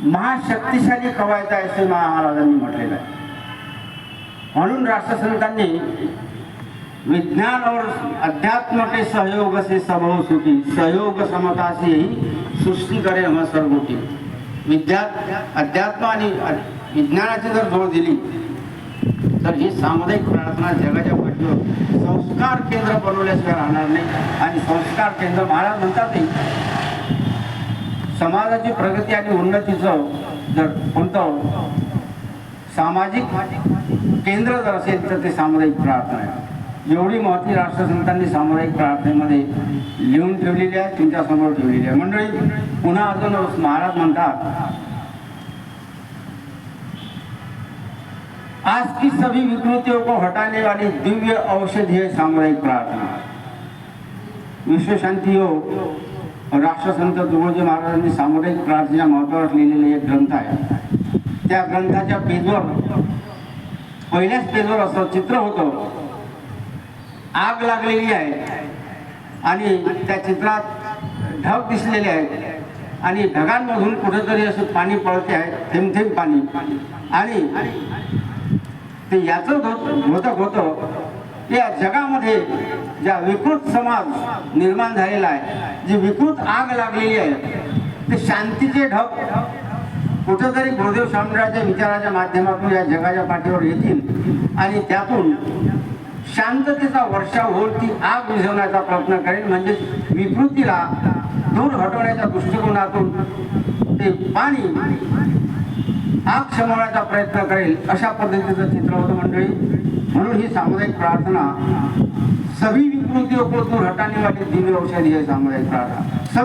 महाशक्तिशाली कवायत आहे असे महाराजांनी म्हटलेलं आहे। म्हणून राष्ट्रसंतांनी विज्ञान और अध्यात्म के सहयोग से सबहो सुखी, सहयोग समता से ही सृष्टी करे हम सर्वोटी। अध्यात्म आणि विज्ञानाची जर जोड दिली तर ही सामुदायिक प्रार्थना जगाच्या पाठीवर संस्कार केंद्र बनवल्याशिवाय राहणार नाही। आणि संस्कार केंद्र महाराज म्हणतात समाजाची प्रगती आणि उन्नतीचं जर कोणतं सामाजिक केंद्र जर असेल तर ते सामुदायिक प्रार्थना आहे। एवढी महत्त्वाची राष्ट्रसंतांनी सामुदायिक प्रार्थनेमध्ये लिहून ठेवलेली आहे, तुमच्या समोर ठेवलेली आहे। मंडळी, पुन्हा अजून महाराज म्हणतात, आज की सभी विकृतियों को हटाने वाली दिव्य औषधि है सामुदायिक प्रार्थना। विश्व शांती हो राष्ट्रसंत तुकडोजी महाराजांनी सामुदायिक प्रार्थनेच्या महत्त्वावर लिहिलेले एक ग्रंथ आहे। त्या ग्रंथाच्या पेजवर पहिल्याच पेजवर असं चित्र होतं, आग लागलेली आहे आणि त्या चित्रात ढग दिसलेले आहेत आणि ढगांमधून कुठेतरी असं पाणी पळते आहे, थेंब थेंब पाणी। आणि ते याचं द्योतक होतं या जगामध्ये ज्या विकृत समाज निर्माण झालेला आहे, जी विकृत आग लागलेली आहे, ते शांतीचे ढग कुठेतरी गुरुदेव स्वामींच्या विचाराच्या माध्यमातून या जगाच्या पाठीवर येतील आणि त्यातून शांततेचा वर्षाव होईल, ती आग विझवण्याचा प्रयत्न करेल। म्हणजे विकृतीला दूर हटवण्याच्या दृष्टिकोनातून ते पाणी आग शमवण्याचा प्रयत्न करेल, अशा पद्धतीचं चित्र होतं मंडळी। म्हणून ही सामुदायिक प्रार्थना सभी विकृतियों को दूर हटाने वाली दिव्य औषधि है सामुदायिक प्रार्थना।